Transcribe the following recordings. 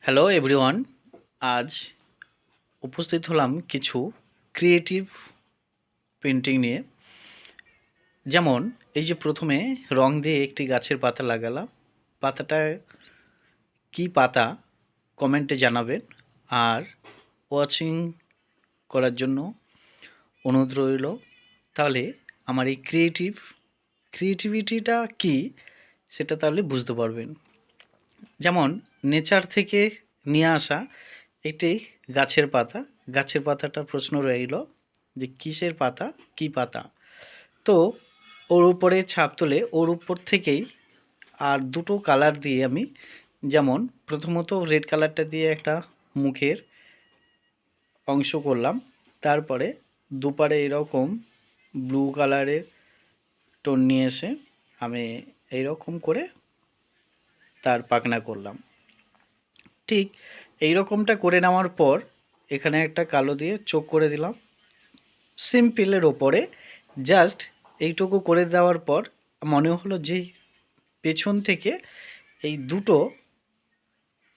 Hello everyone. আজ উপস্থিত হলাম কিছু ক্রিয়েটিভ পেন্টিং নিয়ে। যেমন এই যে প্রথমে রং দিয়ে একটি গাছের পাতা লাগালাম। পাতাটা কি পাতা কমেন্টে জানাবেন। আর ওয়াচিং করার জন্য অনুরোধ রইল। তাহলে আমার এই ক্রিয়েটিভিটিটা কি সেটা তাহলে বুঝতে পারবেন। যেমন নেচার থেকে নিয়ে আসা একটি গাছের পাতাটার প্রশ্ন রইল যে কিসের পাতা, কি পাতা। তো ওর উপরে ছাপ তুলে ওর উপর থেকেই আর দুটো কালার দিয়ে আমি, যেমন প্রথমত রেড কালারটা দিয়ে একটা মুখের অংশ করলাম, তারপরে দুপারে এরকম ব্লু কালারের টোন নিয়ে এসে আমি এইরকম করে তার পাখনা করলাম। ঠিক এই রকমটা করে নেওয়ার পর এখানে একটা কালো দিয়ে চোখ করে দিলাম সিম্পলের ওপরে। জাস্ট এইটুকু করে দেওয়ার পর মনে হলো যে পেছন থেকে এই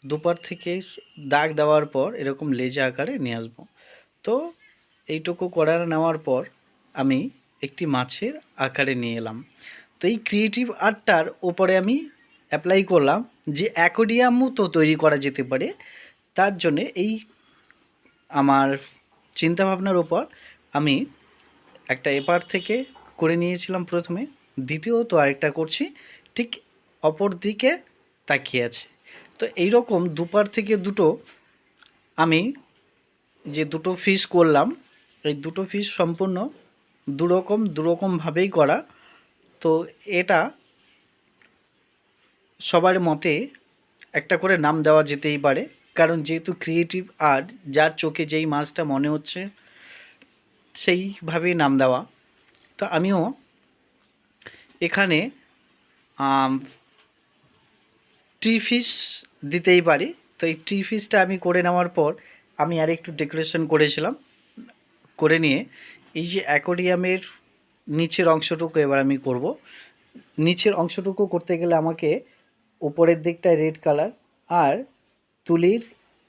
দুপার থেকে দাগ দেওয়ার পর এরকম লেজা আকারে নিয়ে আসবো। তো এইটুকু করার নেওয়ার পর আমি একটি মাছের আকারে নিয়ে এলাম। তো এই ক্রিয়েটিভ আর্টটার ওপরে আমি অ্যাপ্লাই করলাম যে অ্যাকোয়ারিয়ামও তো তৈরি করা যেতে পারে। তার জন্যে এই আমার চিন্তাভাবনার ওপর আমি একটা এপার থেকে করে নিয়েছিলাম প্রথমে, দ্বিতীয়ত আরেকটা করছি ঠিক অপর দিকে তাকিয়ে আছে। তো এইরকম দুপার থেকে দুটো আমি যে দুটো ফিশ করলাম, এই দুটো ফিশ সম্পূর্ণ দুরকমভাবেই করা। তো এটা সবার মতে একটা করে নাম দেওয়া যেতেই পারে, কারণ যেহেতু ক্রিয়েটিভ আর্ট, যার চোখে যেই মাছটা মনে হচ্ছে সেইভাবেই নাম দেওয়া। তো আমিও এখানে ট্রি ফিশ দিতেই পারি। তো এই ট্রি ফিশটা আমি করে নেওয়ার পর আমি আর একটু ডেকোরেশন করেছিলাম। করে নিয়ে এই যে অ্যাকোয়ারিয়ামের নিচের অংশটুকু এবার আমি করব। নিচের অংশটুকু করতে গেলে আমাকে উপরের দিকটায় রেড কালার আর তুলির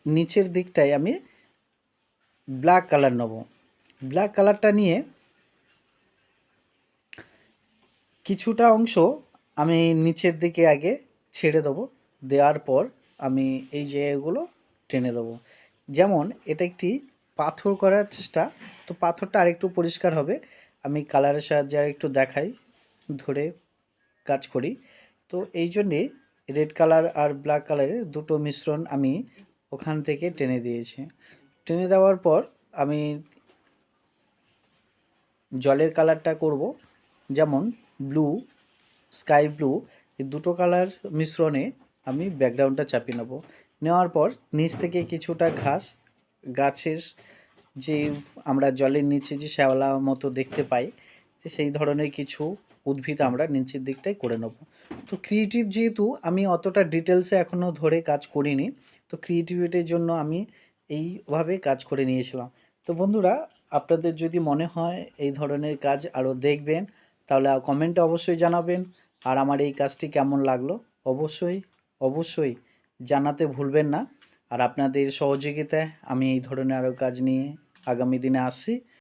নিচের দিকটায় আমি ব্ল্যাক কালার নেব। ব্ল্যাক কালারটা নিয়ে কিছুটা অংশ আমি নিচের দিকে আগে ছেড়ে দেবো। দেওয়ার পর আমি এই জায়গাগুলো টেনে দেবো। যেমন এটা একটি পাথর করার চেষ্টা, তো পাথরটা আরেকটু পরিষ্কার হবে। আমি কালারের সাহায্যে আরেকটু দেখাই, ধরে কাজ করি। তো এই জন্যে রেড কালার আর ব্ল্যাক কালারের দুটো মিশ্রণ আমি ওখান থেকে টেনে দিয়েছি। টেনে দেওয়ার পর আমি জলের কালারটা করব, যেমন ব্লু, স্কাই ব্লু, এই দুটো কালার মিশ্রণে আমি ব্যাকগ্রাউন্ডটা চাপিয়ে নেব। নেওয়ার পর নিচ থেকে কিছুটা গাছের যে আমরা জলের নিচে যে শ্যাওলা মতো দেখতে পাই, সেই ধরনের কিছু উদ্ভিদ আমরা নিচের দিকটায় করে নেব। তো ক্রিয়েটিভ যেহেতু আমি অতটা ডিটেলসে এখনও ধরে কাজ করিনি, তো ক্রিয়েটিভিটির জন্য আমি এইভাবে কাজ করে নিয়েছিলাম। তো বন্ধুরা, আপনাদের যদি মনে হয় এই ধরনের কাজ আরও দেখবেন, তাহলে কমেন্টে অবশ্যই জানাবেন। আর আমার এই কাজটি কেমন লাগলো অবশ্যই জানাতে ভুলবেন না। আর আপনাদের সহযোগিতায় আমি এই ধরনের আরও কাজ নিয়ে আগামী দিনে আসছি।